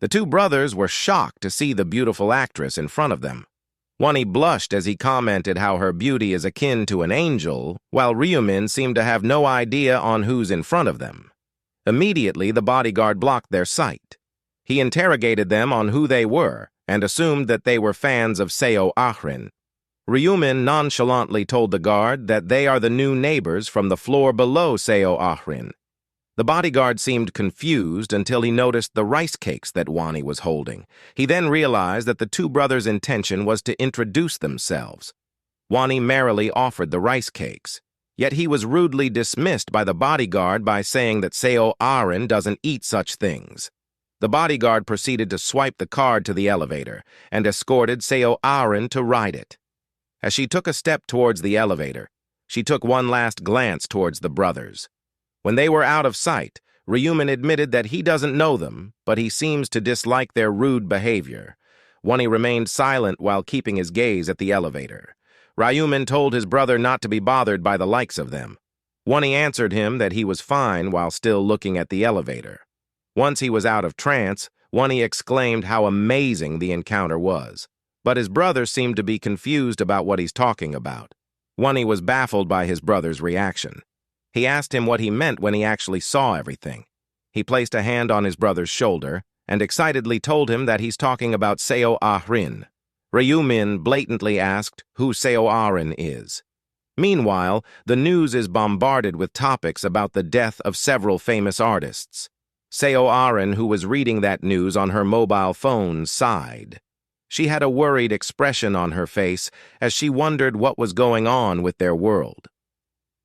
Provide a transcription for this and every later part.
The two brothers were shocked to see the beautiful actress in front of them. Wani blushed as he commented how her beauty is akin to an angel, while Ryumin seemed to have no idea on who's in front of them. Immediately, the bodyguard blocked their sight. He interrogated them on who they were and assumed that they were fans of Seo Ahrin. Ryumin nonchalantly told the guard that they are the new neighbors from the floor below Seo Ahrin. The bodyguard seemed confused until he noticed the rice cakes that Wani was holding. He then realized that the two brothers' intention was to introduce themselves. Wani merrily offered the rice cakes, yet he was rudely dismissed by the bodyguard by saying that Seo Ahrin doesn't eat such things. The bodyguard proceeded to swipe the card to the elevator and escorted Seo Ahrin to ride it. As she took a step towards the elevator, she took one last glance towards the brothers. When they were out of sight, Ryumin admitted that he doesn't know them, but he seems to dislike their rude behavior. Wani remained silent while keeping his gaze at the elevator. Ryumin told his brother not to be bothered by the likes of them. Wani answered him that he was fine while still looking at the elevator. Once he was out of trance, Wani exclaimed how amazing the encounter was. But his brother seemed to be confused about what he's talking about. Wani was baffled by his brother's reaction. He asked him what he meant when he actually saw everything. He placed a hand on his brother's shoulder and excitedly told him that he's talking about Seo Ahrin. Ryumin blatantly asked who Seo Ahrin is. Meanwhile, the news is bombarded with topics about the death of several famous artists. Seo Ahrin, who was reading that news on her mobile phone, sighed. She had a worried expression on her face as she wondered what was going on with their world.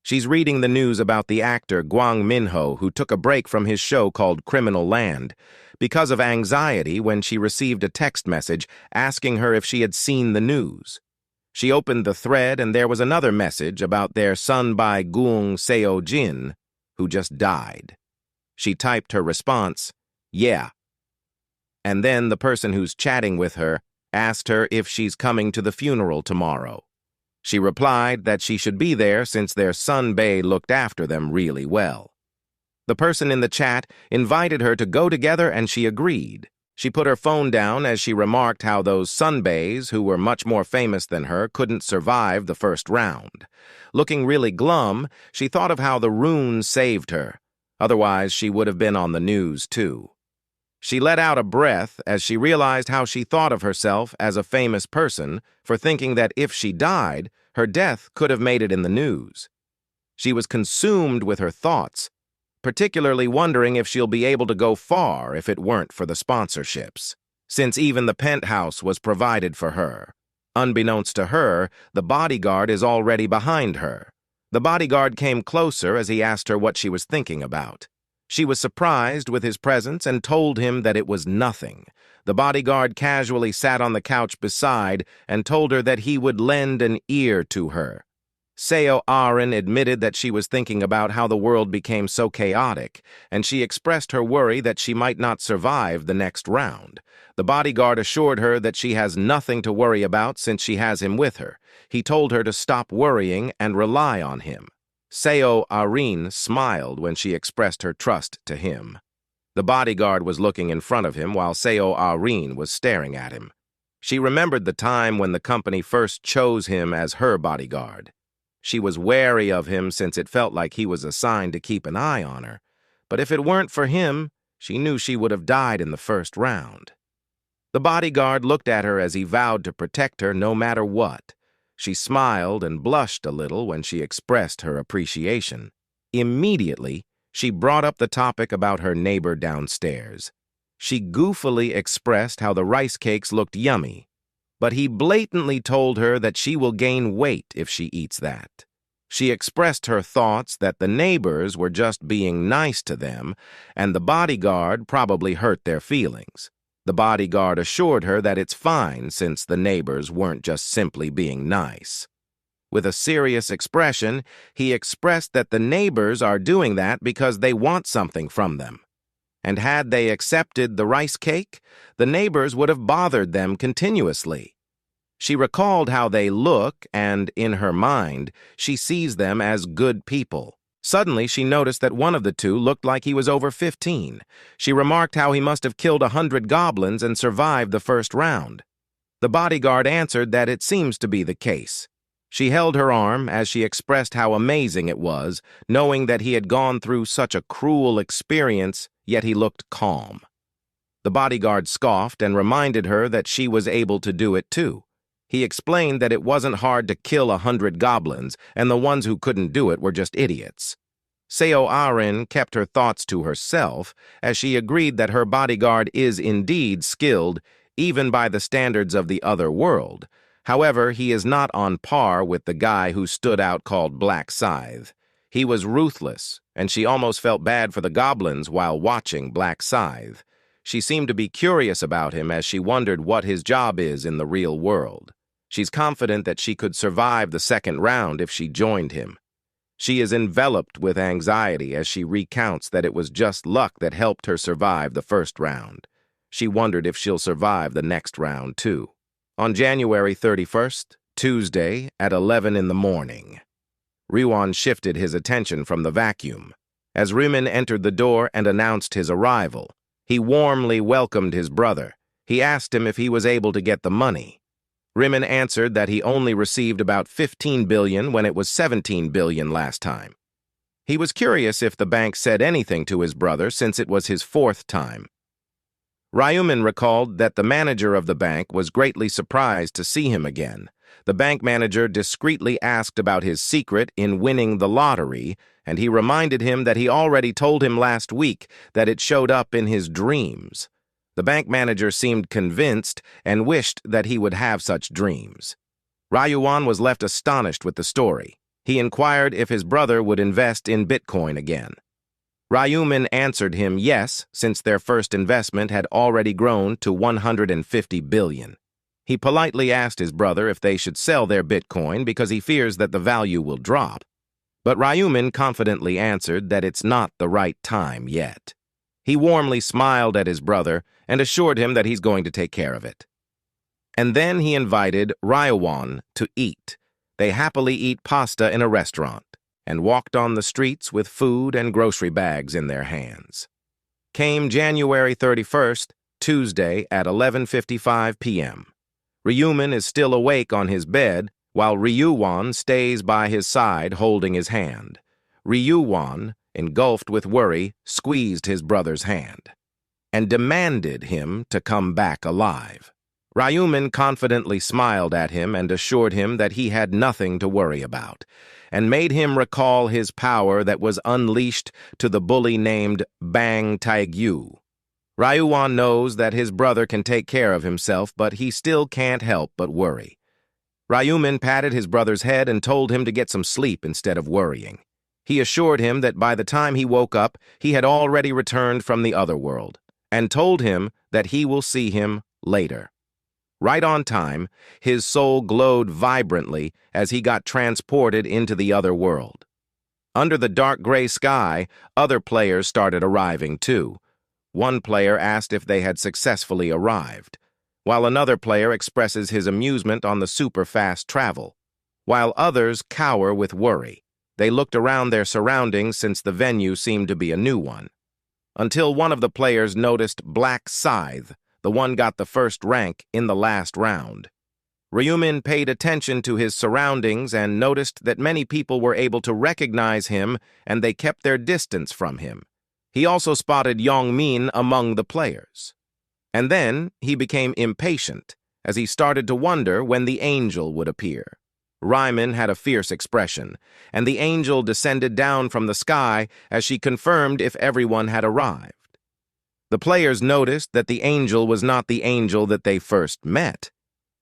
She's reading the news about the actor Gwang Minho, who took a break from his show called Criminal Land because of anxiety when she received a text message asking her if she had seen the news. She opened the thread and there was another message about their Sunbai Gung Seo Jin, who just died. She typed her response, "Yeah." And then the person who's chatting with her asked her if she's coming to the funeral tomorrow. She replied that she should be there since their Sunbae looked after them really well. The person in the chat invited her to go together and she agreed. She put her phone down as she remarked how those Sunbaes, who were much more famous than her, couldn't survive the first round. Looking really glum, she thought of how the runes saved her. Otherwise, she would have been on the news too. She let out a breath as she realized how she thought of herself as a famous person for thinking that if she died, her death could have made it in the news. She was consumed with her thoughts, particularly wondering if she'll be able to go far if it weren't for the sponsorships, since even the penthouse was provided for her. Unbeknownst to her, the bodyguard is already behind her. The bodyguard came closer as he asked her what she was thinking about. She was surprised with his presence and told him that it was nothing. The bodyguard casually sat on the couch beside and told her that he would lend an ear to her. Seo Ahrin admitted that she was thinking about how the world became so chaotic, and she expressed her worry that she might not survive the next round. The bodyguard assured her that she has nothing to worry about since she has him with her. He told her to stop worrying and rely on him. Seo Ahrin smiled when she expressed her trust to him. The bodyguard was looking in front of him while Seo Ahrin was staring at him. She remembered the time when the company first chose him as her bodyguard. She was wary of him since it felt like he was assigned to keep an eye on her, but if it weren't for him, she knew she would have died in the first round. The bodyguard looked at her as he vowed to protect her no matter what. She smiled and blushed a little when she expressed her appreciation. Immediately, she brought up the topic about her neighbor downstairs. She goofily expressed how the rice cakes looked yummy, but he blatantly told her that she will gain weight if she eats that. She expressed her thoughts that the neighbors were just being nice to them, and the bodyguard probably hurt their feelings. The bodyguard assured her that it's fine since the neighbors weren't just simply being nice. With a serious expression, he expressed that the neighbors are doing that because they want something from them. And had they accepted the rice cake, the neighbors would have bothered them continuously. She recalled how they look, and in her mind, she sees them as good people. Suddenly, she noticed that one of the two looked like he was over 15. She remarked how he must have killed 100 goblins and survived the first round. The bodyguard answered that it seems to be the case. She held her arm as she expressed how amazing it was, knowing that he had gone through such a cruel experience, yet he looked calm. The bodyguard scoffed and reminded her that she was able to do it too. He explained that it wasn't hard to kill 100 goblins, and the ones who couldn't do it were just idiots. Seo Arin kept her thoughts to herself, as she agreed that her bodyguard is indeed skilled, even by the standards of the other world. However, he is not on par with the guy who stood out called BackOnce. He was ruthless, and she almost felt bad for the goblins while watching BackOnce. She seemed to be curious about him as she wondered what his job is in the real world. She's confident that she could survive the second round if she joined him. She is enveloped with anxiety as she recounts that it was just luck that helped her survive the first round. She wondered if she'll survive the next round, too. On January 31st, Tuesday, at 11 in the morning, Ryuan shifted his attention from the vacuum. As Ryumin entered the door and announced his arrival, he warmly welcomed his brother. He asked him if he was able to get the money. Ryumin answered that he only received about 15 billion when it was 17 billion last time. He was curious if the bank said anything to his brother since it was his fourth time. Ryumin recalled that the manager of the bank was greatly surprised to see him again. The bank manager discreetly asked about his secret in winning the lottery, and he reminded him that he already told him last week that it showed up in his dreams. The bank manager seemed convinced and wished that he would have such dreams. Ryuan was left astonished with the story. He inquired if his brother would invest in Bitcoin again. Ryumin answered him yes, since their first investment had already grown to 150 billion. He politely asked his brother if they should sell their Bitcoin because he fears that the value will drop. But Ryumin confidently answered that it's not the right time yet. He warmly smiled at his brother and assured him that he's going to take care of it. And then he invited Ryuan to eat. They happily eat pasta in a restaurant and walked on the streets with food and grocery bags in their hands. Came January 31st, Tuesday at 11:55 p.m. Ryumin is still awake on his bed while Ryuan stays by his side holding his hand. Ryuan, engulfed with worry, squeezed his brother's hand and demanded him to come back alive. Ryumin confidently smiled at him and assured him that he had nothing to worry about, and made him recall his power that was unleashed to the bully named Bang Taegyu. Ryuan knows that his brother can take care of himself, but he still can't help but worry. Ryumin patted his brother's head and told him to get some sleep instead of worrying. He assured him that by the time he woke up, he had already returned from the other world, and told him that he will see him later. Right on time, his soul glowed vibrantly as he got transported into the other world. Under the dark gray sky, other players started arriving too. One player asked if they had successfully arrived, while another player expresses his amusement on the super-fast travel, while others cower with worry. They looked around their surroundings since the venue seemed to be a new one. Until one of the players noticed BackOnce, the one got the first rank in the last round. Ryumin paid attention to his surroundings and noticed that many people were able to recognize him and they kept their distance from him. He also spotted Yongmin among the players. And then he became impatient as he started to wonder when the angel would appear. Ryumin had a fierce expression, and the angel descended down from the sky as she confirmed if everyone had arrived. The players noticed that the angel was not the angel that they first met.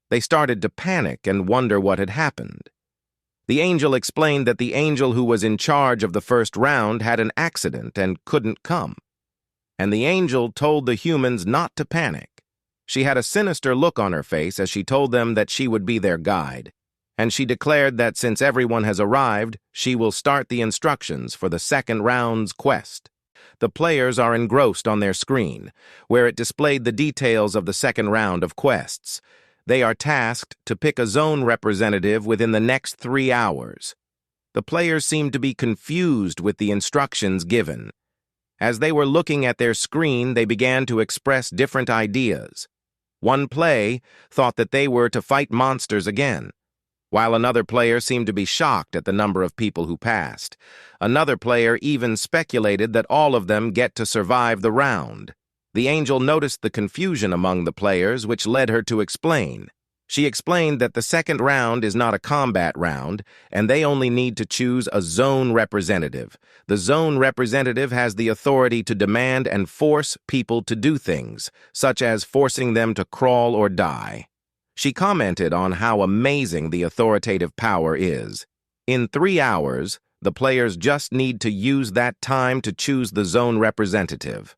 They started to panic and wonder what had happened. The angel explained that the angel who was in charge of the first round had an accident and couldn't come. And the angel told the humans not to panic. She had a sinister look on her face as she told them that she would be their guide, and she declared that since everyone has arrived, she will start the instructions for the second round's quest. The players are engrossed on their screen, where it displayed the details of the second round of quests. They are tasked to pick a zone representative within the next 3 hours. The players seemed to be confused with the instructions given. As they were looking at their screen, they began to express different ideas. One play thought that they were to fight monsters again, while another player seemed to be shocked at the number of people who passed. Another player even speculated that all of them get to survive the round. The angel noticed the confusion among the players, which led her to explain. She explained that the second round is not a combat round, and they only need to choose a zone representative. The zone representative has the authority to demand and force people to do things, such as forcing them to crawl or die. She commented on how amazing the authoritative power is. In 3 hours, the players just need to use that time to choose the zone representative.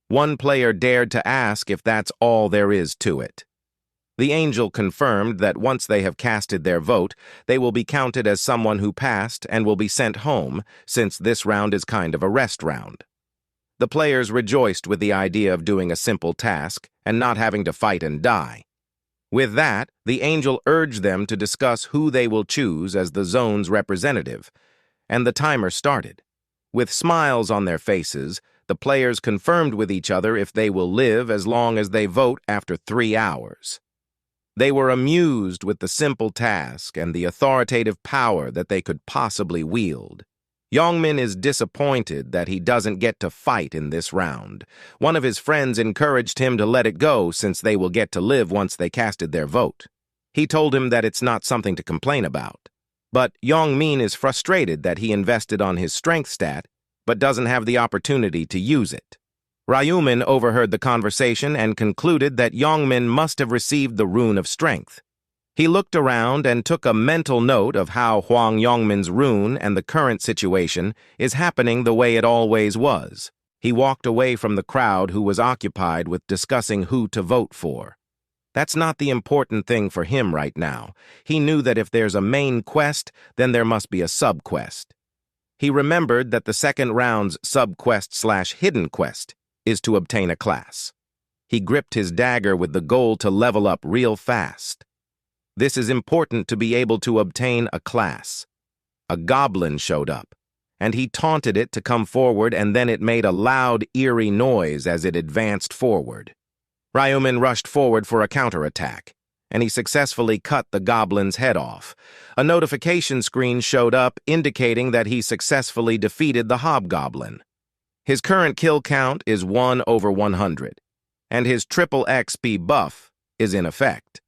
One player dared to ask if that's all there is to it. The angel confirmed that once they have casted their vote, they will be counted as someone who passed and will be sent home, since this round is kind of a rest round. The players rejoiced with the idea of doing a simple task and not having to fight and die. With that, the angel urged them to discuss who they will choose as the zone's representative, and the timer started. With smiles on their faces, the players confirmed with each other if they will live as long as they vote after 3 hours. They were amused with the simple task and the authoritative power that they could possibly wield. Yongmin is disappointed that he doesn't get to fight in this round. One of his friends encouraged him to let it go since they will get to live once they casted their vote. He told him that it's not something to complain about. But Yongmin is frustrated that he invested on his strength stat but doesn't have the opportunity to use it. Ryumin overheard the conversation and concluded that Yongmin must have received the rune of strength. He looked around and took a mental note of how Hwang Yongmin's rune and the current situation is happening the way it always was. He walked away from the crowd who was occupied with discussing who to vote for. That's not the important thing for him right now. He knew that if there's a main quest, then there must be a sub-quest. He remembered that the second round's sub-quest/hidden quest is to obtain a class. He gripped his dagger with the goal to level up real fast. This is important to be able to obtain a class. A goblin showed up, and he taunted it to come forward, and then it made a loud, eerie noise as it advanced forward. Ryumin rushed forward for a counterattack, and he successfully cut the goblin's head off. A notification screen showed up indicating that he successfully defeated the hobgoblin. His current kill count is 1/100, and his triple XP buff is in effect.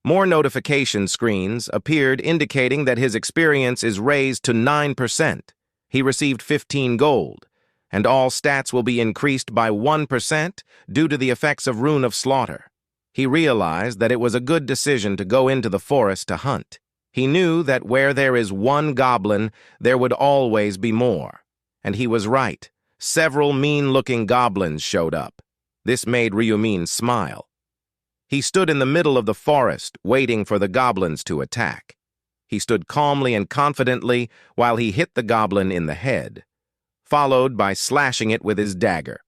More notification screens appeared indicating that his experience is raised to 9%. He received 15 gold, and all stats will be increased by 1% due to the effects of Rune of Slaughter. He realized that it was a good decision to go into the forest to hunt. He knew that where there is one goblin, there would always be more. And he was right. Several mean-looking goblins showed up. This made Ryumin smile. He stood in the middle of the forest, waiting for the goblins to attack. He stood calmly and confidently while he hit the goblin in the head, followed by slashing it with his dagger.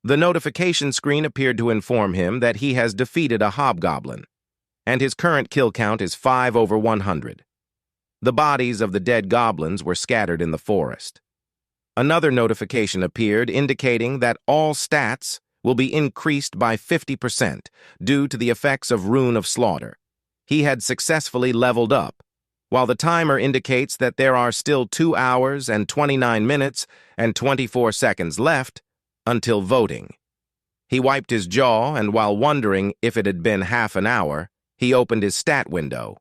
The notification screen appeared to inform him that he has defeated a hobgoblin, and his current kill count is 5/100. The bodies of the dead goblins were scattered in the forest. Another notification appeared indicating that all stats will be increased by 50% due to the effects of Rune of Slaughter. He had successfully leveled up, while the timer indicates that there are still 2 hours and 29 minutes and 24 seconds left until voting. He wiped his jaw, and while wondering if it had been half an hour, he opened his stat window,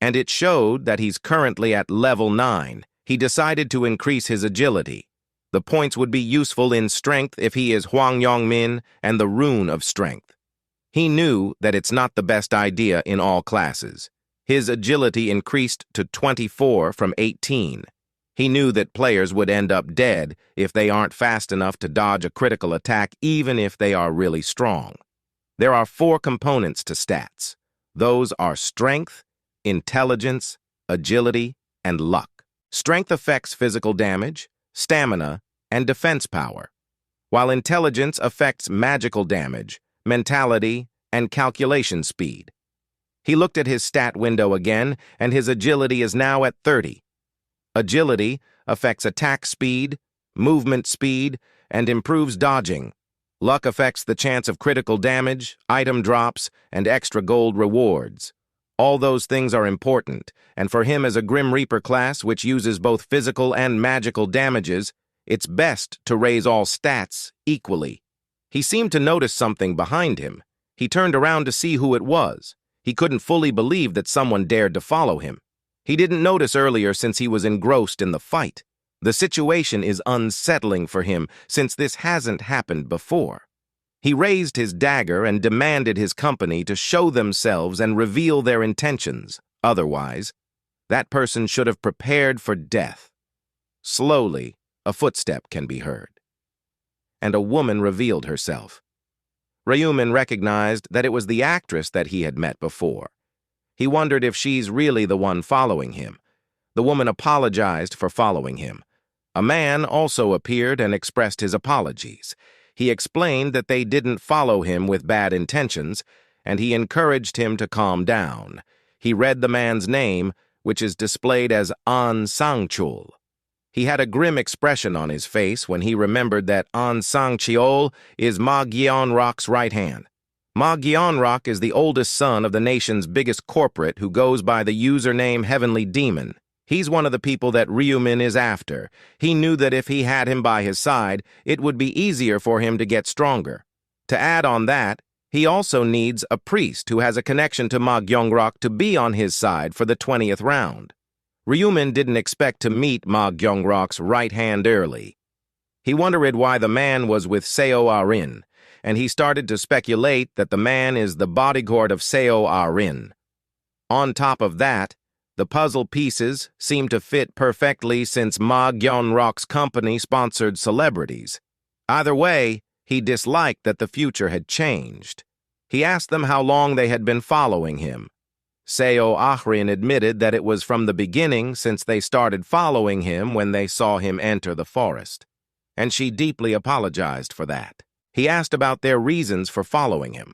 and it showed that he's currently at level 9. He decided to increase his agility. The points would be useful in strength if he is Hwang Yongmin and the Rune of Strength. He knew that it's not the best idea in all classes. His agility increased to 24 from 18. He knew that players would end up dead if they aren't fast enough to dodge a critical attack, even if they are really strong. There are 4 components to stats. Those are strength, intelligence, agility, and luck. Strength affects physical damage, stamina, and defense power, while intelligence affects magical damage, mentality, and calculation speed. He looked at his stat window again, and his agility is now at 30. Agility affects attack speed, movement speed, and improves dodging. Luck affects the chance of critical damage, item drops, and extra gold rewards. All those things are important, and for him as a Grim Reaper class which uses both physical and magical damages, it's best to raise all stats equally. He seemed to notice something behind him. He turned around to see who it was. He couldn't fully believe that someone dared to follow him. He didn't notice earlier since he was engrossed in the fight. The situation is unsettling for him since this hasn't happened before. He raised his dagger and demanded his company to show themselves and reveal their intentions. Otherwise, that person should have prepared for death. Slowly, a footstep can be heard, and a woman revealed herself. Ryumin recognized that it was the actress that he had met before. He wondered if she's really the one following him. The woman apologized for following him. A man also appeared and expressed his apologies. He explained that they didn't follow him with bad intentions, and he encouraged him to calm down. He read the man's name, which is displayed as An Sang-chul. He had a grim expression on his face when he remembered that An Sang-chul is Ma Gyeonrok's right hand. Ma Gyeonrok is the oldest son of the nation's biggest corporate who goes by the username Heavenly Demon. He's one of the people that Ryumin is after. He knew that if he had him by his side, it would be easier for him to get stronger. To add on that, he also needs a priest who has a connection to Ma Gyeonrok to be on his side for the 20th round. Ryumin didn't expect to meet Ma Gyeongrok's right hand early. He wondered why the man was with Seo Ah-rin, and he started to speculate that the man is the bodyguard of Seo Ah-rin. On top of that, the puzzle pieces seemed to fit perfectly since Ma Gyeonrok's company sponsored celebrities. Either way, he disliked that the future had changed. He asked them how long they had been following him. Seo Ah-rin admitted that it was from the beginning since they started following him when they saw him enter the forest, and she deeply apologized for that. He asked about their reasons for following him.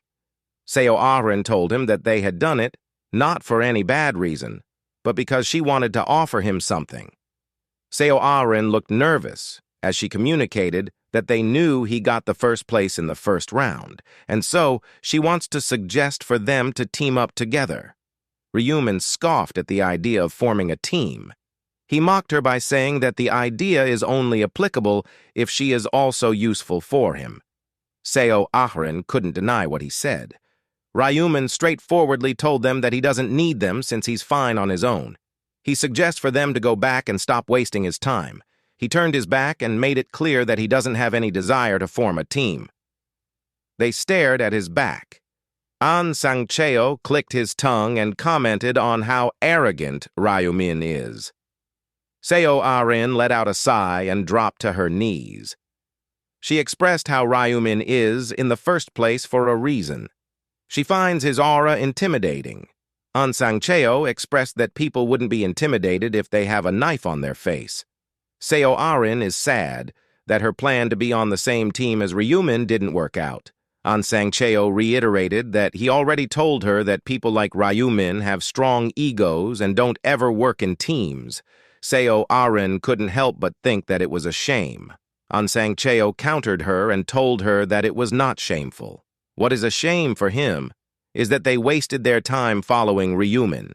Seo Ah-rin told him that they had done it not for any bad reason, but because she wanted to offer him something. Seo Ah-rin looked nervous as she communicated that they knew he got the first place in the first round, and so she wants to suggest for them to team up together. Ryumin scoffed at the idea of forming a team. He mocked her by saying that the idea is only applicable if she is also useful for him. Seo Ah-rin couldn't deny what he said. Ryumin straightforwardly told them that he doesn't need them since he's fine on his own. He suggests for them to go back and stop wasting his time. He turned his back and made it clear that he doesn't have any desire to form a team. They stared at his back. An Sang-chul clicked his tongue and commented on how arrogant Ryumin is. Seo Ah-rin let out a sigh and dropped to her knees. She expressed how Ryumin is in the first place for a reason. She finds his aura intimidating. An Sang-chul expressed that people wouldn't be intimidated if they have a knife on their face. Seo Ah-rin is sad that her plan to be on the same team as Ryumin didn't work out. An Sang-chul reiterated that he already told her that people like Ryumin have strong egos and don't ever work in teams. Seo Ah-rin couldn't help but think that it was a shame. An Sang-chul countered her and told her that it was not shameful. What is a shame for him is that they wasted their time following Ryumin.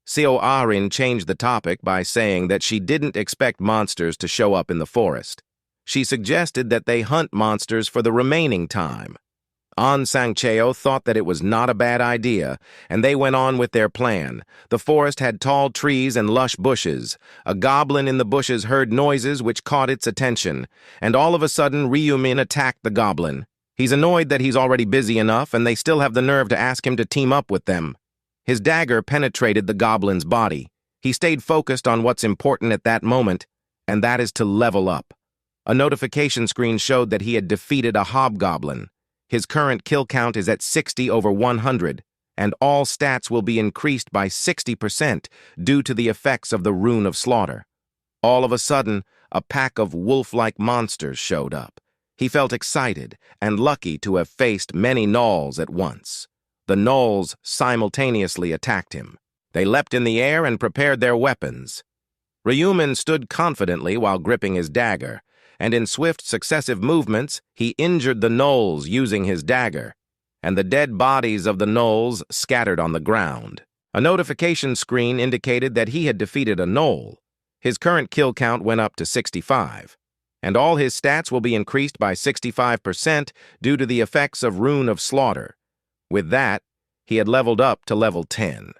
Seo Ah-rin changed the topic by saying that she didn't expect monsters to show up in the forest. She suggested that they hunt monsters for the remaining time. An Sang-chul thought that it was not a bad idea, and they went on with their plan. The forest had tall trees and lush bushes. A goblin in the bushes heard noises which caught its attention, and all of a sudden Ryumin attacked the goblin. He's annoyed that he's already busy enough, and they still have the nerve to ask him to team up with them. His dagger penetrated the goblin's body. He stayed focused on what's important at that moment, and that is to level up. A notification screen showed that he had defeated a hobgoblin. His current kill count is at 60 over 100, and all stats will be increased by 60% due to the effects of the Rune of Slaughter. All of a sudden, a pack of wolf-like monsters showed up. He felt excited and lucky to have faced many gnolls at once. The gnolls simultaneously attacked him. They leapt in the air and prepared their weapons. Ryumin stood confidently while gripping his dagger, and in swift successive movements, he injured the gnolls using his dagger, and the dead bodies of the gnolls scattered on the ground. A notification screen indicated that he had defeated a gnoll. His current kill count went up to 65, and all his stats will be increased by 65% due to the effects of Rune of Slaughter. With that, he had leveled up to level 10.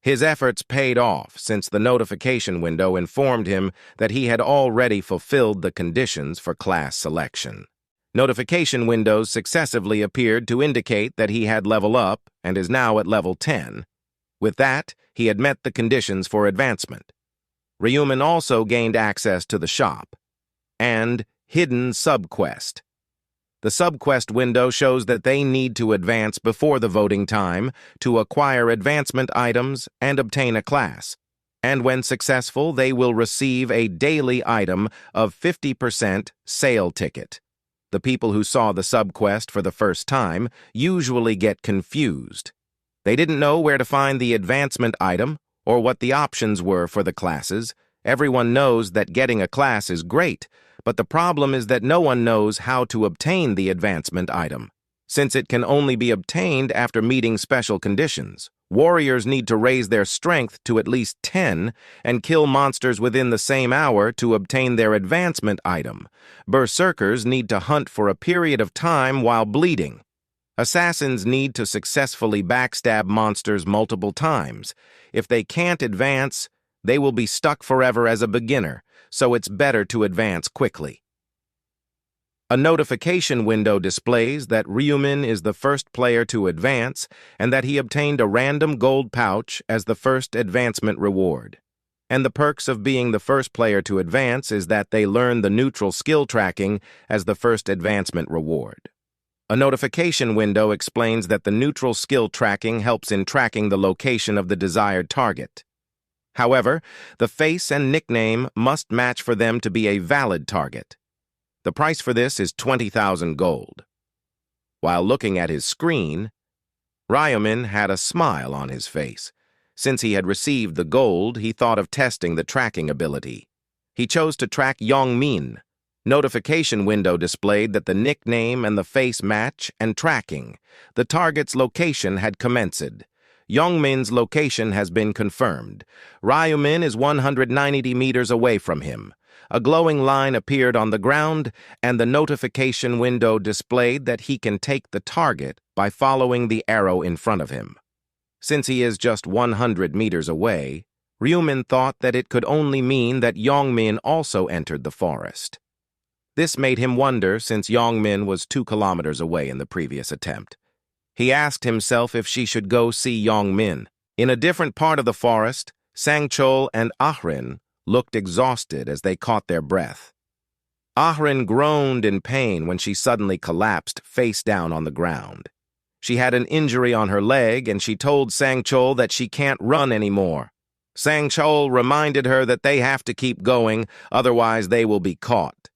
His efforts paid off since the notification window informed him that he had already fulfilled the conditions for class selection. Notification windows successively appeared to indicate that he had leveled up and is now at level 10. With that, he had met the conditions for advancement. Ryumin also gained access to the shop and Hidden Subquest. The subquest window shows that they need to advance before the voting time to acquire advancement items and obtain a class, and when successful, they will receive a daily item of 50% sale ticket. The people who saw the subquest for the first time usually get confused. They didn't know where to find the advancement item or what the options were for the classes. Everyone knows that getting a class is great, but the problem is that no one knows how to obtain the advancement item. Since it can only be obtained after meeting special conditions, warriors need to raise their strength to at least 10 and kill monsters within the same hour to obtain their advancement item. Berserkers need to hunt for a period of time while bleeding. Assassins need to successfully backstab monsters multiple times. If they can't advance, they will be stuck forever as a beginner, so it's better to advance quickly. A notification window displays that Ryumin is the first player to advance and that he obtained a random gold pouch as the first advancement reward. And the perks of being the first player to advance is that they learn the neutral skill tracking as the first advancement reward. A notification window explains that the neutral skill tracking helps in tracking the location of the desired target. However, the face and nickname must match for them to be a valid target. The price for this is 20,000 gold. While looking at his screen, Ryumin had a smile on his face. Since he had received the gold, he thought of testing the tracking ability. He chose to track Yongmin. Notification window displayed that the nickname and the face match and tracking. The target's location had commenced. Yongmin's location has been confirmed. Ryumin is 190 meters away from him. A glowing line appeared on the ground, and the notification window displayed that he can take the target by following the arrow in front of him. Since he is just 100 meters away, Ryumin thought that it could only mean that Yongmin also entered the forest. This made him wonder since Yongmin was 2 kilometers away in the previous attempt. He asked himself if she should go see Yongmin. In a different part of the forest, Sangchul and Ahrin looked exhausted as they caught their breath. Ahrin groaned in pain when she suddenly collapsed face down on the ground. She had an injury on her leg, and she told Sangchul that she can't run anymore. Sangchul reminded her that they have to keep going, otherwise they will be caught.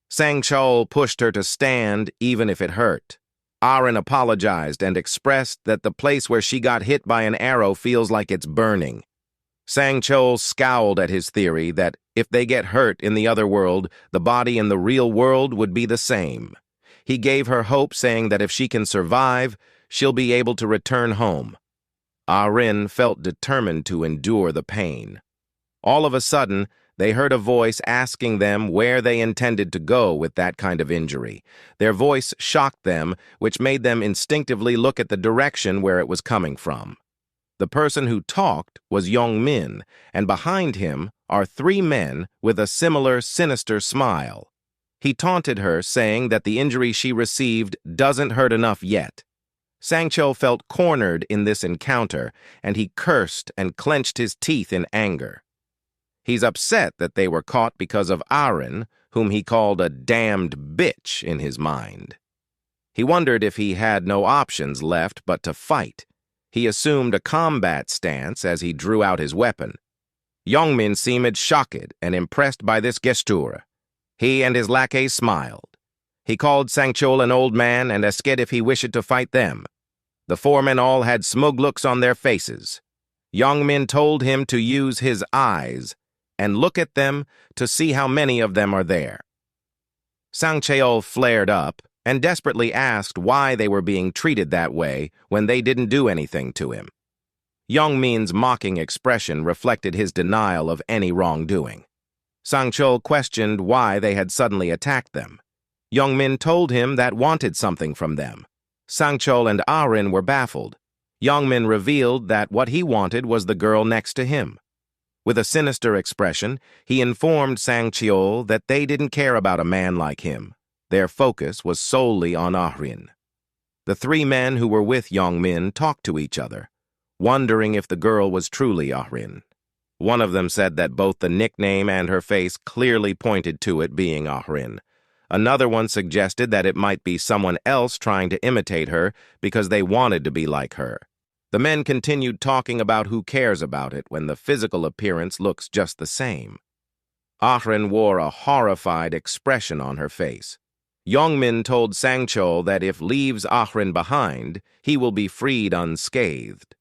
Sangchul pushed her to stand even if it hurt. Ahrin apologized and expressed that the place where she got hit by an arrow feels like it's burning. Sangchul scowled at his theory that if they get hurt in the other world, the body in the real world would be the same. He gave her hope, saying that if she can survive, she'll be able to return home. Ahrin felt determined to endure the pain. All of a sudden, they heard a voice asking them where they intended to go with that kind of injury. Their voice shocked them, which made them instinctively look at the direction where it was coming from. The person who talked was Yongmin, and behind him are 3 men with a similar sinister smile. He taunted her, saying that the injury she received doesn't hurt enough yet. Sangchul felt cornered in this encounter, and he cursed and clenched his teeth in anger. He's upset that they were caught because of Ahrin, whom he called a damned bitch in his mind. He wondered if he had no options left but to fight. He assumed a combat stance as he drew out his weapon. Yongmin seemed shocked and impressed by this gesture. He and his lackey smiled. He called Sangchul an old man and asked if he wished to fight them. The foremen all had smug looks on their faces. Yongmin told him to use his eyes and look at them to see how many of them are there. Sang Cheol flared up and desperately asked why they were being treated that way when they didn't do anything to him. Yongmin's mocking expression reflected his denial of any wrongdoing. Sang Cheol questioned why they had suddenly attacked them. Yongmin told him that wanted something from them. Sang Cheol and Ah-rin were baffled. Yongmin revealed that what he wanted was the girl next to him. With a sinister expression, he informed Sang Cheol that they didn't care about a man like him. Their focus was solely on Ah-rin. The three men who were with Yongmin talked to each other, wondering if the girl was truly Ah-rin. One of them said that both the nickname and her face clearly pointed to it being Ah-rin. Another one suggested that it might be someone else trying to imitate her because they wanted to be like her. The men continued talking about who cares about it when the physical appearance looks just the same. Ah-rin wore a horrified expression on her face. Yongmin told Sang Cheol that if leaves Ah-rin behind, he will be freed unscathed.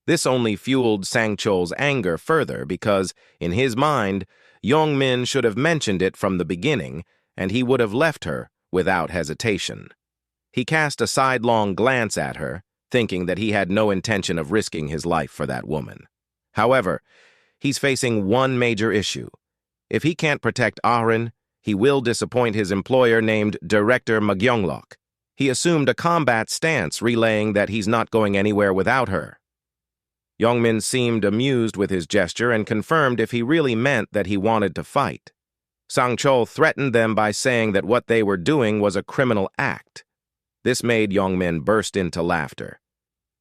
This only fueled Sang Cheol's anger further because, in his mind, Yongmin should have mentioned it from the beginning, and he would have left her without hesitation. He cast a sidelong glance at her, thinking that he had no intention of risking his life for that woman. However, he's facing one major issue. If he can't protect Ah-rin, he will disappoint his employer named Director mangaA-Z. He assumed a combat stance, relaying that he's not going anywhere without her. Yongmin seemed amused with his gesture and confirmed if he really meant that he wanted to fight. Sang Cheol threatened them by saying that what they were doing was a criminal act. This made Yongmin burst into laughter.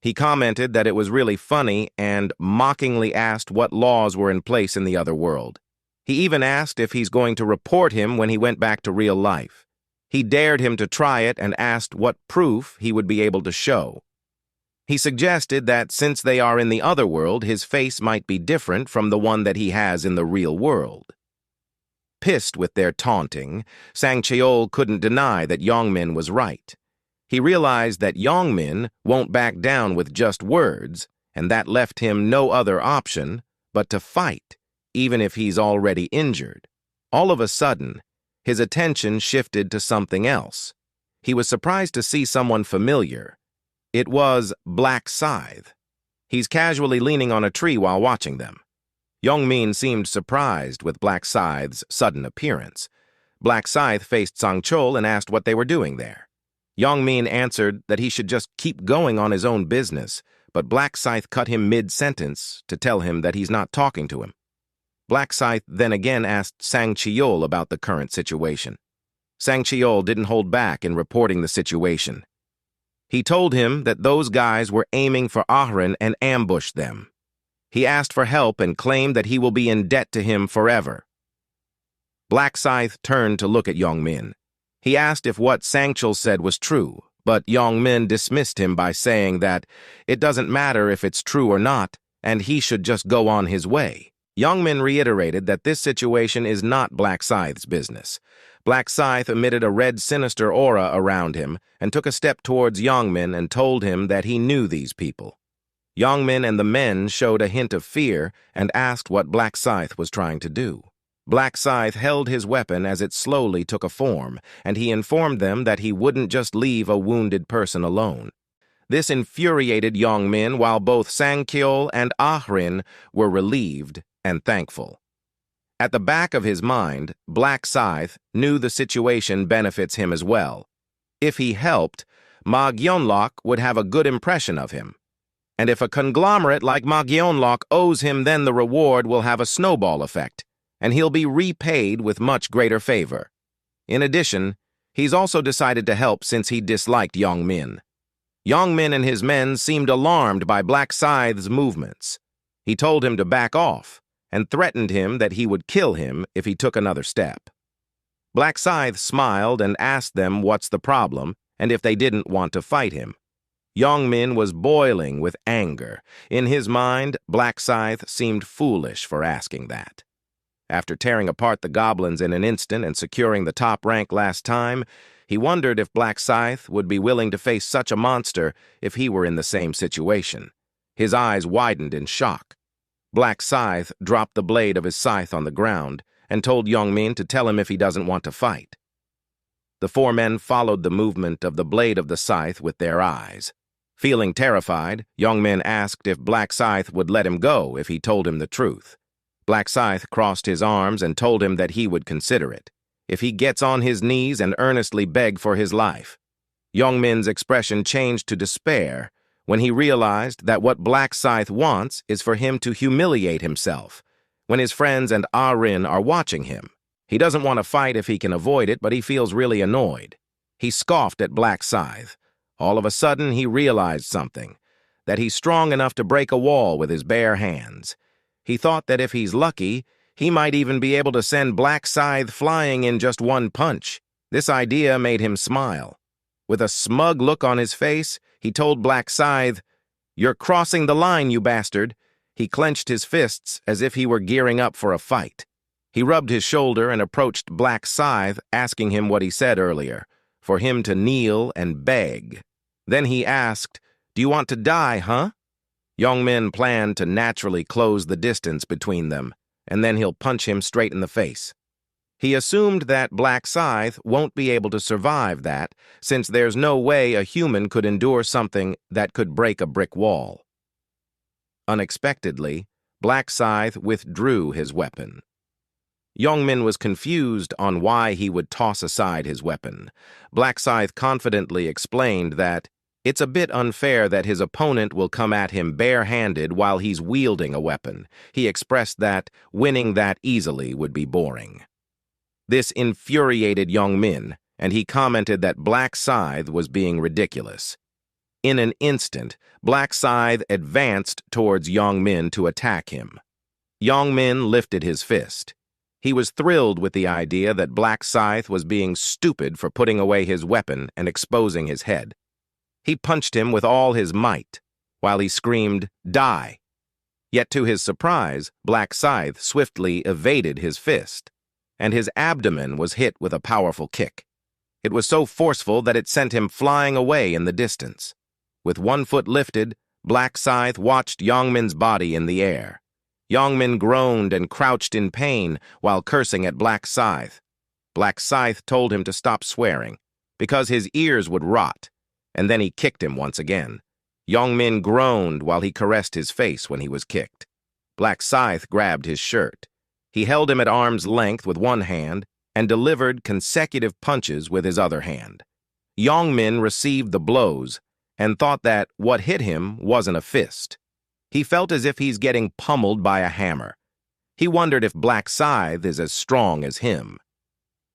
He commented that it was really funny and mockingly asked what laws were in place in the other world. He even asked if he's going to report him when he went back to real life. He dared him to try it and asked what proof he would be able to show. He suggested that since they are in the other world, his face might be different from the one that he has in the real world. Pissed with their taunting, Sang Cheol couldn't deny that Yongmin was right. He realized that Yongmin won't back down with just words, and that left him no other option but to fight, even if he's already injured. All of a sudden, his attention shifted to something else. He was surprised to see someone familiar. It was BackOnce. He's casually leaning on a tree while watching them. Yongmin seemed surprised with BackOnce's sudden appearance. BackOnce faced Sang Cheol and asked what they were doing there. Yongmin answered that he should just keep going on his own business, but BackOnce cut him mid-sentence to tell him that he's not talking to him. BackOnce then again asked Sang Cheol about the current situation. Sang Cheol didn't hold back in reporting the situation. He told him that those guys were aiming for Ah-rin and ambushed them. He asked for help and claimed that he will be in debt to him forever. BackOnce turned to look at Yongmin. He asked if what Sang Cheol said was true, but Yongmin dismissed him by saying that it doesn't matter if it's true or not, and he should just go on his way. Yongmin reiterated that this situation is not BackOnce's business. BackOnce emitted a red, sinister aura around him and took a step towards Yongmin and told him that he knew these people. Yongmin and the men showed a hint of fear and asked what BackOnce was trying to do. BackOnce held his weapon as it slowly took a form, and he informed them that he wouldn't just leave a wounded person alone. This infuriated Yongmin, while both Sang Cheol and Ah-rin were relieved and thankful. At the back of his mind, BackOnce knew the situation benefits him as well. If he helped, mangaA-Z would have a good impression of him. And if a conglomerate like mangaA-Z owes him, then the reward will have a snowball effect, and he'll be repaid with much greater favor. In addition, he's also decided to help since he disliked Yongmin. Yongmin and his men seemed alarmed by BackOnce's movements. He told him to back off and threatened him that he would kill him if he took another step. BackOnce smiled and asked them what's the problem and if they didn't want to fight him. Yongmin was boiling with anger. In his mind, BackOnce seemed foolish for asking that. After tearing apart the goblins in an instant and securing the top rank last time, He wondered if Black Scythe would be willing to face such a monster if he were in the same situation. His eyes widened in shock. Black Scythe dropped the blade of his scythe on the ground and told Youngmin to tell him if he doesn't want to fight. The four men followed the movement of the blade of the scythe with their eyes. Feeling terrified, Youngmin asked if Black Scythe would let him go if he told him the truth. Black Scythe crossed his arms and told him that he would consider it, if he gets on his knees and earnestly beg for his life. Youngmin's expression changed to despair when he realized that what Black Scythe wants is for him to humiliate himself when his friends and Ah-Rin are watching him. He doesn't want to fight if he can avoid it, but he feels really annoyed. He scoffed at Black Scythe. All of a sudden, he realized something, that he's strong enough to break a wall with his bare hands. He thought that if he's lucky, he might even be able to send Black Scythe flying in just one punch. This idea made him smile. With a smug look on his face, he told Black Scythe, "You're crossing the line, you bastard." He clenched his fists as if he were gearing up for a fight. He rubbed his shoulder and approached Black Scythe, asking him what he said earlier, for him to kneel and beg. Then he asked, "Do you want to die, huh?" Youngmin planned to naturally close the distance between them, and then he'll punch him straight in the face. He assumed that Black Scythe won't be able to survive that, since there's no way a human could endure something that could break a brick wall. Unexpectedly, Black Scythe withdrew his weapon. Youngmin was confused on why he would toss aside his weapon. Black Scythe confidently explained that it's a bit unfair that his opponent will come at him bare-handed while he's wielding a weapon. He expressed that winning that easily would be boring. This infuriated Youngmin, and he commented that Black Scythe was being ridiculous. In an instant, Black Scythe advanced towards Youngmin to attack him. Youngmin lifted his fist. He was thrilled with the idea that Black Scythe was being stupid for putting away his weapon and exposing his head. He punched him with all his might, while he screamed, "Die!" Yet to his surprise, Black Scythe swiftly evaded his fist, and his abdomen was hit with a powerful kick. It was so forceful that it sent him flying away in the distance. With one foot lifted, Black Scythe watched Youngmin's body in the air. Youngmin groaned and crouched in pain while cursing at Black Scythe. Black Scythe told him to stop swearing, because his ears would rot, and then he kicked him once again. Youngmin groaned while he caressed his face when he was kicked. Black Scythe grabbed his shirt. He held him at arm's length with one hand and delivered consecutive punches with his other hand. Youngmin received the blows and thought that what hit him wasn't a fist. He felt as if he's getting pummeled by a hammer. He wondered if Black Scythe is as strong as him.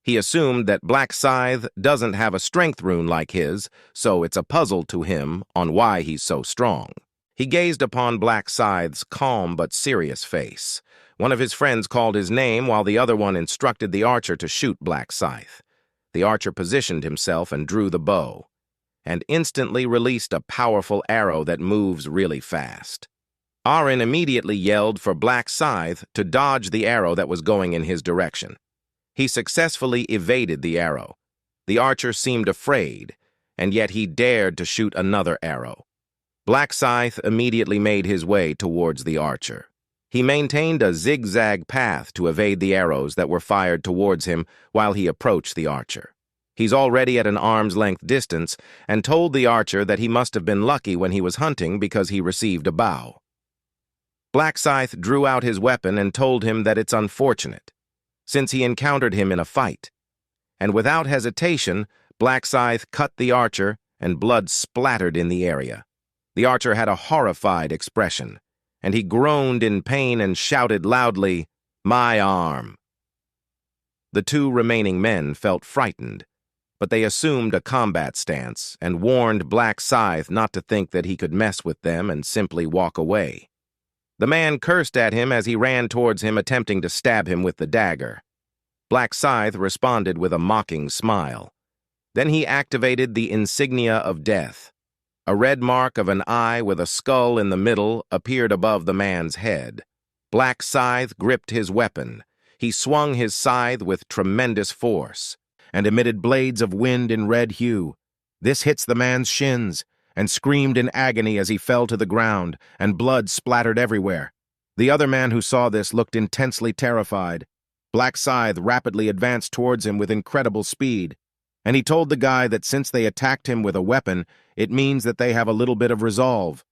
He assumed that Black Scythe doesn't have a strength rune like his, so it's a puzzle to him on why he's so strong. He gazed upon Black Scythe's calm but serious face. One of his friends called his name while the other one instructed the archer to shoot Black Scythe. The archer positioned himself and drew the bow, and instantly released a powerful arrow that moves really fast. Ah-Rin immediately yelled for Black Scythe to dodge the arrow that was going in his direction. He successfully evaded the arrow. The archer seemed afraid, and yet he dared to shoot another arrow. Black Scythe immediately made his way towards the archer. He maintained a zigzag path to evade the arrows that were fired towards him while he approached the archer. He's already at an arm's-length distance and told the archer that he must have been lucky when he was hunting because he received a bow. Black Scythe drew out his weapon and told him that it's unfortunate, since he encountered him in a fight. And without hesitation, Black Scythe cut the archer and blood splattered in the area. The archer had a horrified expression, and he groaned in pain and shouted loudly, "My arm!" The two remaining men felt frightened, but they assumed a combat stance and warned Black Scythe not to think that he could mess with them and simply walk away. The man cursed at him as he ran towards him, attempting to stab him with the dagger. Black Scythe responded with a mocking smile. Then he activated the insignia of death. A red mark of an eye with a skull in the middle appeared above the man's head. Black Scythe gripped his weapon. He swung his scythe with tremendous force, and emitted blades of wind in red hue. This hits the man's shins, and screamed in agony as he fell to the ground, and blood splattered everywhere. The other man who saw this looked intensely terrified. Black Scythe rapidly advanced towards him with incredible speed, and he told the guy that since they attacked him with a weapon, it means that they have a little bit of resolve.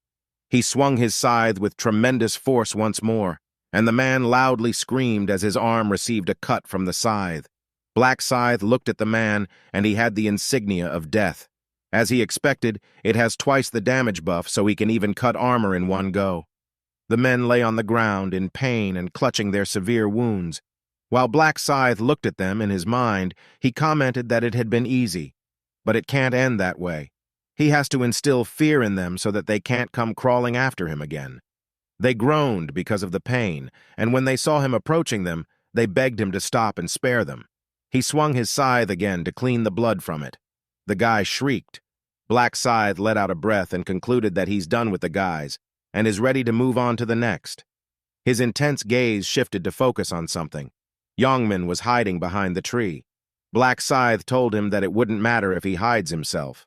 He swung his scythe with tremendous force once more, and the man loudly screamed as his arm received a cut from the scythe. Black Scythe looked at the man, and he had the insignia of death. As he expected, it has twice the damage buff, so he can even cut armor in one go. The men lay on the ground in pain and clutching their severe wounds. While Black Scythe looked at them in his mind, he commented that it had been easy. But it can't end that way. He has to instill fear in them so that they can't come crawling after him again. They groaned because of the pain, and when they saw him approaching them, they begged him to stop and spare them. He swung his scythe again to clean the blood from it. The guy shrieked. Black Scythe let out a breath and concluded that he's done with the guys and is ready to move on to the next. His intense gaze shifted to focus on something. Yongmin was hiding behind the tree. Black Scythe told him that it wouldn't matter if he hides himself.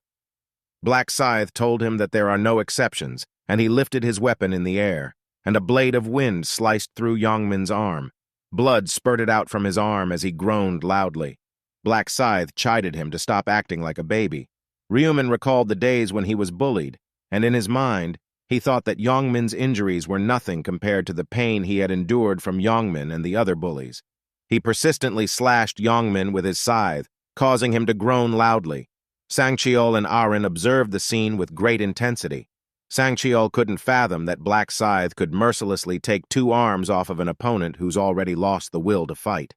Black Scythe told him that there are no exceptions, and he lifted his weapon in the air, and a blade of wind sliced through Yongmin's arm. Blood spurted out from his arm as he groaned loudly. Black Scythe chided him to stop acting like a baby. Ryumin recalled the days when he was bullied, and in his mind, he thought that Yongmin's injuries were nothing compared to the pain he had endured from Yongmin and the other bullies. He persistently slashed Yongmin with his scythe, causing him to groan loudly. Sangcheol and Arin observed the scene with great intensity. Sangcheol couldn't fathom that Black Scythe could mercilessly take 2 arms off of an opponent who's already lost the will to fight.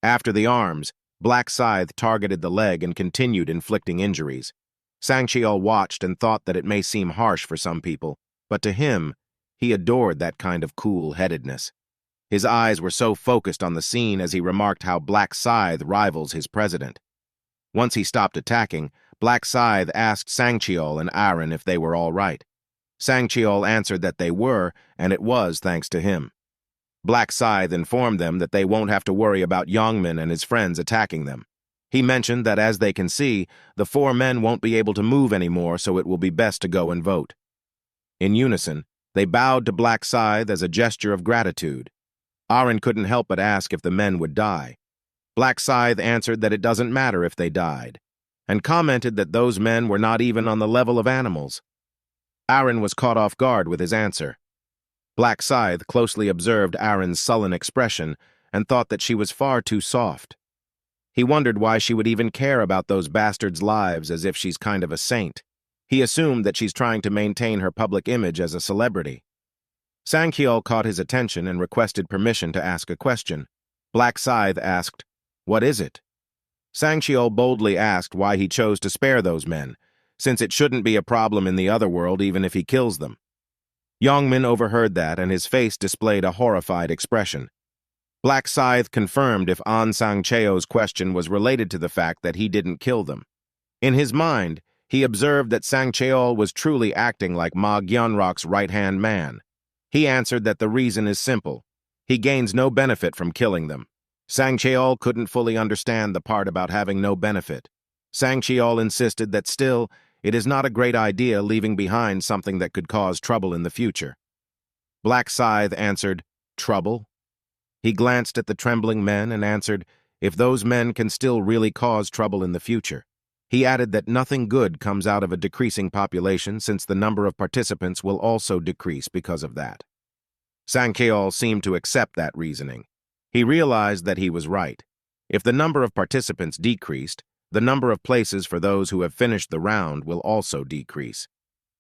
After the arms, Black Scythe targeted the leg and continued inflicting injuries. Sangcheol watched and thought that it may seem harsh for some people, but to him, he adored that kind of cool-headedness. His eyes were so focused on the scene as he remarked how Black Scythe rivals his president. Once he stopped attacking, Black Scythe asked Sangcheol and Arin if they were all right. Sangcheol answered that they were, and it was thanks to him. Black Scythe informed them that they won't have to worry about Yongmin and his friends attacking them. He mentioned that as they can see, the 4 men won't be able to move anymore, so it will be best to go and vote. In unison, they bowed to Black Scythe as a gesture of gratitude. Arin couldn't help but ask if the men would die. Black Scythe answered that it doesn't matter if they died, and commented that those men were not even on the level of animals. Arin was caught off guard with his answer. Black Scythe closely observed Arin's sullen expression and thought that she was far too soft. He wondered why she would even care about those bastards' lives as if she's kind of a saint. He assumed that she's trying to maintain her public image as a celebrity. Sangcheol caught his attention and requested permission to ask a question. Black Scythe asked, "What is it?" Sangcheol boldly asked why he chose to spare those men, since it shouldn't be a problem in the other world even if he kills them. Yongmin overheard that, and his face displayed a horrified expression. Black Scythe confirmed if An Sangcheo's question was related to the fact that he didn't kill them. In his mind, he observed that Sangcheol was truly acting like Ma Gyunrok's right-hand man. He answered that the reason is simple. He gains no benefit from killing them. Sangcheol couldn't fully understand the part about having no benefit. Sangcheol insisted that still, it is not a great idea leaving behind something that could cause trouble in the future. Black Scythe answered, "Trouble?" He glanced at the trembling men and answered, if those men can still really cause trouble in the future. He added that nothing good comes out of a decreasing population since the number of participants will also decrease because of that. Sangcheol seemed to accept that reasoning. He realized that he was right. If the number of participants decreased, the number of places for those who have finished the round will also decrease.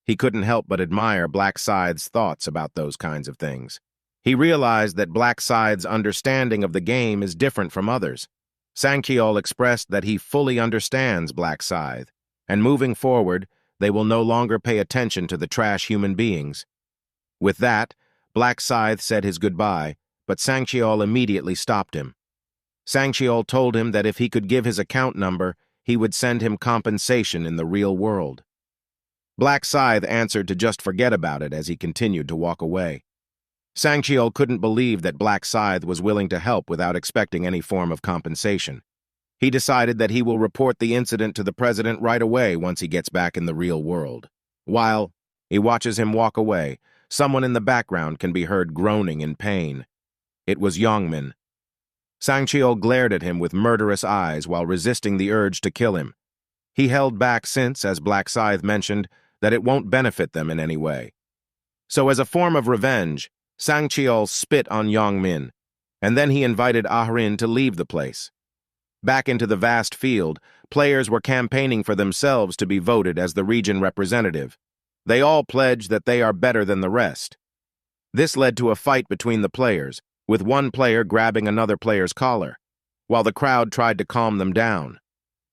He couldn't help but admire Black Scythe's thoughts about those kinds of things. He realized that Black Scythe's understanding of the game is different from others. Sangcheol expressed that he fully understands Black Scythe, and moving forward, they will no longer pay attention to the trash human beings. With that, Black Scythe said his goodbye, but Sangcheol immediately stopped him. Sangcheol told him that if he could give his account number, he would send him compensation in the real world. Black Scythe answered to just forget about it as he continued to walk away. Sangcheol couldn't believe that Black Scythe was willing to help without expecting any form of compensation. He decided that he will report the incident to the president right away once he gets back in the real world. While he watches him walk away, someone in the background can be heard groaning in pain. It was Yongmin. Sang-cheol glared at him with murderous eyes while resisting the urge to kill him. He held back since, as Black Scythe mentioned, that it won't benefit them in any way. So as a form of revenge, Sang-cheol spit on Yongmin, and then he invited Ahrin to leave the place. Back into the vast field, players were campaigning for themselves to be voted as the region representative. They all pledged that they are better than the rest. This led to a fight between the players, with one player grabbing another player's collar, while the crowd tried to calm them down.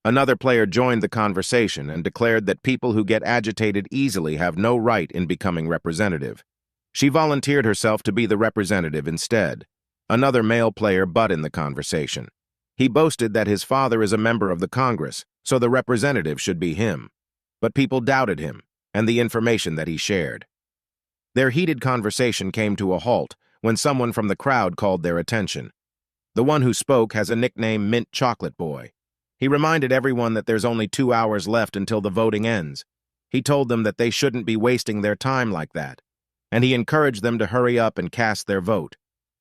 Another player joined the conversation and declared that people who get agitated easily have no right in becoming representative. She volunteered herself to be the representative instead. Another male player butt in the conversation. He boasted that his father is a member of the Congress, so the representative should be him. But people doubted him and the information that he shared. Their heated conversation came to a halt when someone from the crowd called their attention. The one who spoke has a nickname, Mint Chocolate Boy. He reminded everyone that there's only 2 hours left until the voting ends. He told them that they shouldn't be wasting their time like that, and he encouraged them to hurry up and cast their vote.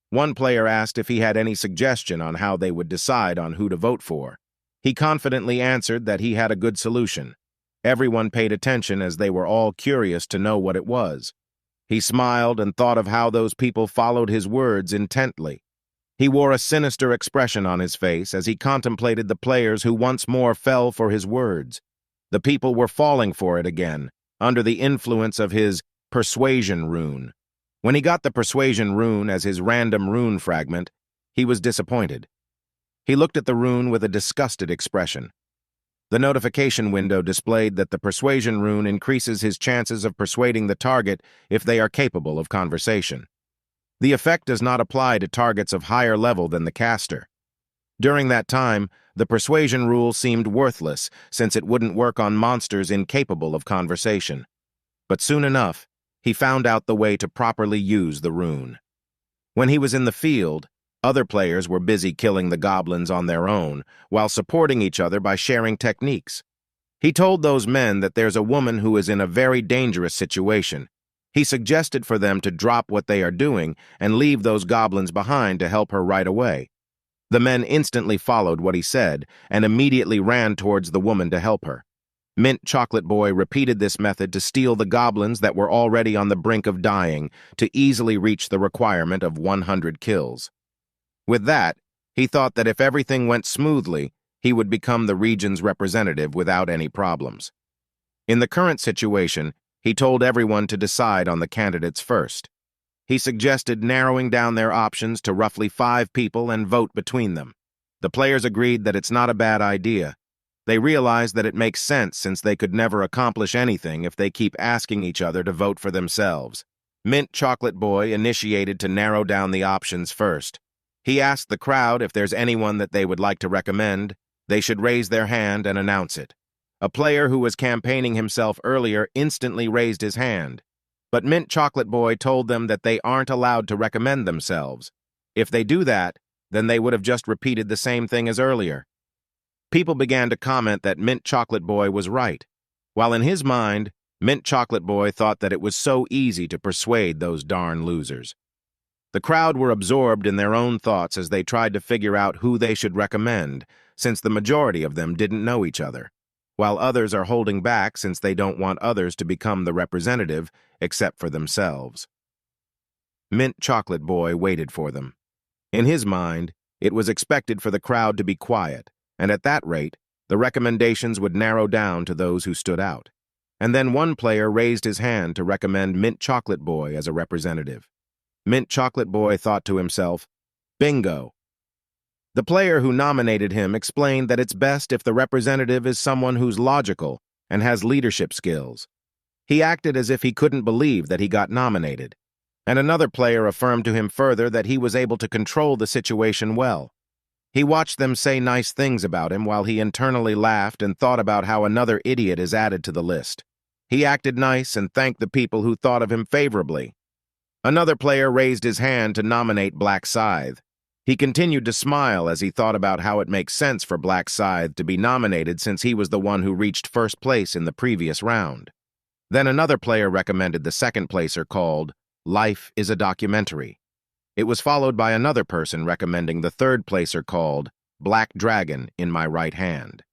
One player asked if he had any suggestion on how they would decide on who to vote for. He confidently answered that he had a good solution. Everyone paid attention as they were all curious to know what it was. He smiled and thought of how those people followed his words intently. He wore a sinister expression on his face as he contemplated the players who once more fell for his words. The people were falling for it again, under the influence of his persuasion rune. When he got the persuasion rune as his random rune fragment, he was disappointed. He looked at the rune with a disgusted expression. The notification window displayed that the persuasion rune increases his chances of persuading the target if they are capable of conversation. The effect does not apply to targets of higher level than the caster. During that time, the persuasion rule seemed worthless since it wouldn't work on monsters incapable of conversation. But soon enough, he found out the way to properly use the rune. When he was in the field, other players were busy killing the goblins on their own, while supporting each other by sharing techniques. He told those men that there's a woman who is in a very dangerous situation. He suggested for them to drop what they are doing and leave those goblins behind to help her right away. The men instantly followed what he said and immediately ran towards the woman to help her. Mint Chocolate Boy repeated this method to steal the goblins that were already on the brink of dying to easily reach the requirement of 100 kills. With that, he thought that if everything went smoothly, he would become the region's representative without any problems. In the current situation, he told everyone to decide on the candidates first. He suggested narrowing down their options to roughly 5 people and vote between them. The players agreed that it's not a bad idea. They realized that it makes sense since they could never accomplish anything if they keep asking each other to vote for themselves. Mint Chocolate Boy initiated to narrow down the options first. He asked the crowd if there's anyone that they would like to recommend. They should raise their hand and announce it. A player who was campaigning himself earlier instantly raised his hand. But Mint Chocolate Boy told them that they aren't allowed to recommend themselves. If they do that, then they would have just repeated the same thing as earlier. People began to comment that Mint Chocolate Boy was right, while in his mind, Mint Chocolate Boy thought that it was so easy to persuade those darn losers. The crowd were absorbed in their own thoughts as they tried to figure out who they should recommend, since the majority of them didn't know each other, while others are holding back since they don't want others to become the representative except for themselves. Mint Chocolate Boy waited for them. In his mind, it was expected for the crowd to be quiet, and at that rate, the recommendations would narrow down to those who stood out. And then one player raised his hand to recommend Mint Chocolate Boy as a representative. Mint Chocolate Boy thought to himself, "Bingo." The player who nominated him explained that it's best if the representative is someone who's logical and has leadership skills. He acted as if he couldn't believe that he got nominated, and another player affirmed to him further that he was able to control the situation well. He watched them say nice things about him while he internally laughed and thought about how another idiot is added to the list. He acted nice and thanked the people who thought of him favorably. Another player raised his hand to nominate Black Scythe. He continued to smile as he thought about how it makes sense for BackOnce to be nominated since he was the one who reached first place in the previous round. Then another player recommended the second placer called Life is a Documentary. It was followed by another person recommending the third placer called Black Dragon in My Right Hand.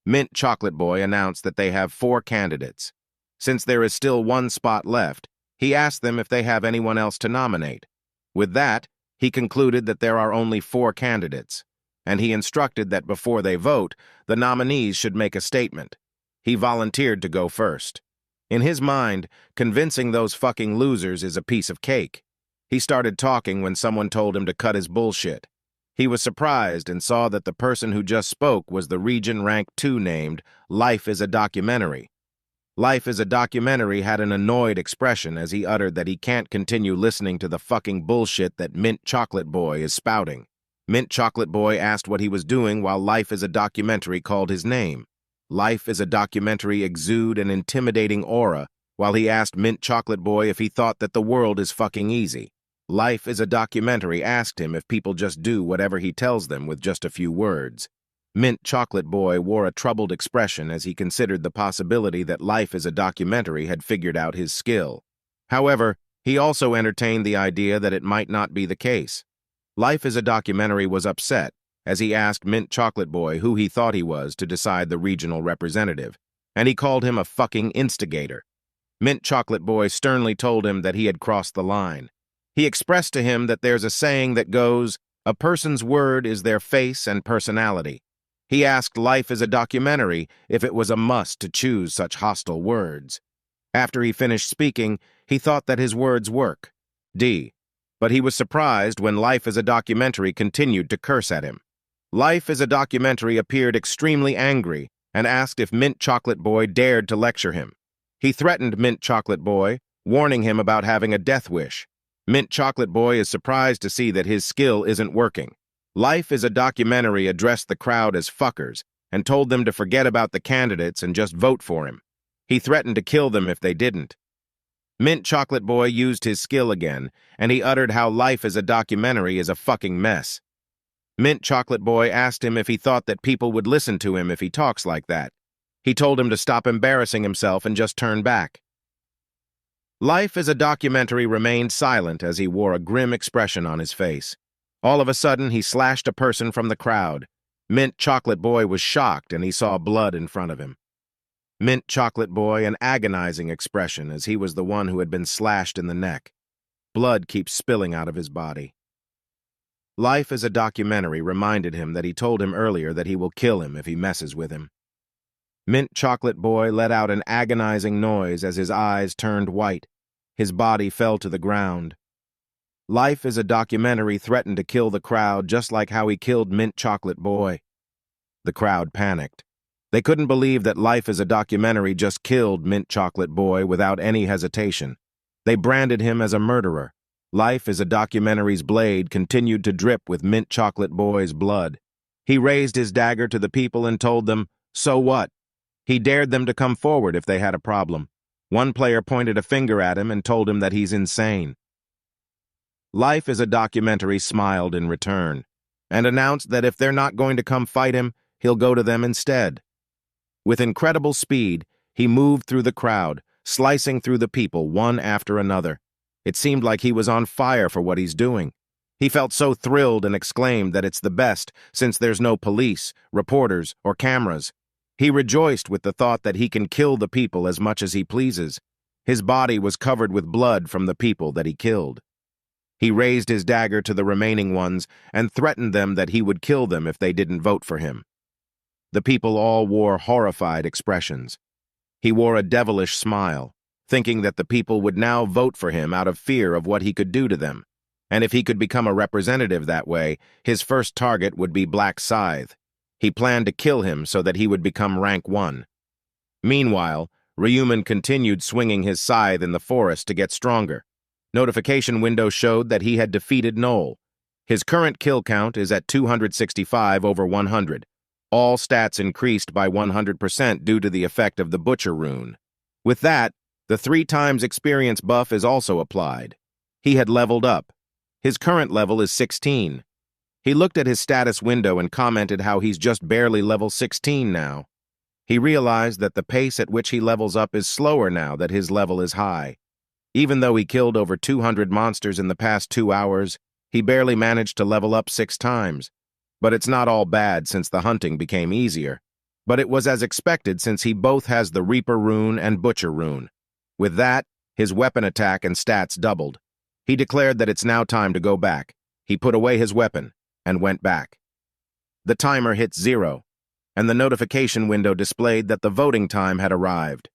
Mint Chocolate Boy announced that they have 4 candidates. Since there is still 1 spot left, he asked them if they have anyone else to nominate. With that, he concluded that there are only 4 candidates, and he instructed that before they vote, the nominees should make a statement. He volunteered to go first. In his mind, convincing those fucking losers is a piece of cake. He started talking when someone told him to cut his bullshit. He was surprised and saw that the person who just spoke was the region rank 2 named Life is a Documentary. Life is a Documentary had an annoyed expression as he uttered that he can't continue listening to the fucking bullshit that Mint Chocolate Boy is spouting. Mint Chocolate Boy asked what he was doing while Life is a Documentary called his name. Life is a Documentary exude an intimidating aura while he asked Mint Chocolate Boy if he thought that the world is fucking easy. Life is a Documentary asked him if people just do whatever he tells them with just a few words. Mint Chocolate Boy wore a troubled expression as he considered the possibility that Life is a Documentary had figured out his skill. However, he also entertained the idea that it might not be the case. Life is a Documentary was upset as he asked Mint Chocolate Boy who he thought he was to decide the regional representative, and he called him a fucking instigator. Mint Chocolate Boy sternly told him that he had crossed the line. He expressed to him that there's a saying that goes, "A person's word is their face and personality." He asked Life is a Documentary if it was a must to choose such hostile words. After he finished speaking, he thought that his words work. But he was surprised when Life is a Documentary continued to curse at him. Life is a Documentary appeared extremely angry and asked if Mint Chocolate Boy dared to lecture him. He threatened Mint Chocolate Boy, warning him about having a death wish. Mint Chocolate Boy is surprised to see that his skill isn't working. Life is a Documentary addressed the crowd as fuckers and told them to forget about the candidates and just vote for him. He threatened to kill them if they didn't. Mint Chocolate Boy used his skill again, and he uttered how Life is a Documentary is a fucking mess. Mint Chocolate Boy asked him if he thought that people would listen to him if he talks like that. He told him to stop embarrassing himself and just turn back. Life is a Documentary remained silent as he wore a grim expression on his face. All of a sudden, he slashed a person from the crowd. Mint Chocolate Boy was shocked and he saw blood in front of him. Mint Chocolate Boy an agonizing expression as he was the one who had been slashed in the neck. Blood keeps spilling out of his body. Life is a Documentary reminded him that he told him earlier that he will kill him if he messes with him. Mint Chocolate Boy let out an agonizing noise as his eyes turned white. His body fell to the ground. Life is a Documentary threatened to kill the crowd just like how he killed Mint Chocolate Boy. The crowd panicked. They couldn't believe that Life is a Documentary just killed Mint Chocolate Boy without any hesitation. They branded him as a murderer. Life is a Documentary's blade continued to drip with Mint Chocolate Boy's blood. He raised his dagger to the people and told them, "So what?" He dared them to come forward if they had a problem. One player pointed a finger at him and told him that he's insane. Life is a Documentary smiled in return and announced that if they're not going to come fight him, he'll go to them instead. With incredible speed, he moved through the crowd, slicing through the people one after another. It seemed like he was on fire for what he's doing. He felt so thrilled and exclaimed that it's the best since there's no police, reporters, or cameras. He rejoiced with the thought that he can kill the people as much as he pleases. His body was covered with blood from the people that he killed. He raised his dagger to the remaining ones and threatened them that he would kill them if they didn't vote for him. The people all wore horrified expressions. He wore a devilish smile, thinking that the people would now vote for him out of fear of what he could do to them. And if he could become a representative that way, his first target would be BackOnce. He planned to kill him so that he would become rank 1. Meanwhile, Ryuman continued swinging his scythe in the forest to get stronger. Notification window showed that he had defeated Noel. His current kill count is at 265 over 100. All stats increased by 100% due to the effect of the Butcher rune. With that, the 3x experience buff is also applied. He had leveled up. His current level is 16. He looked at his status window and commented how he's just barely level 16 now. He realized that the pace at which he levels up is slower now that his level is high. Even though he killed over 200 monsters in the past 2 hours, he barely managed to level up 6 times. But it's not all bad since the hunting became easier. But it was as expected since he both has the Reaper rune and Butcher rune. With that, his weapon attack and stats doubled. He declared that it's now time to go back. He put away his weapon and went back. The timer hit 0, and the notification window displayed that the voting time had arrived.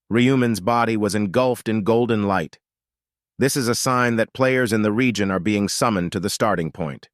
Ryumin's body was engulfed in golden light. This is a sign that players in the region are being summoned to the starting point.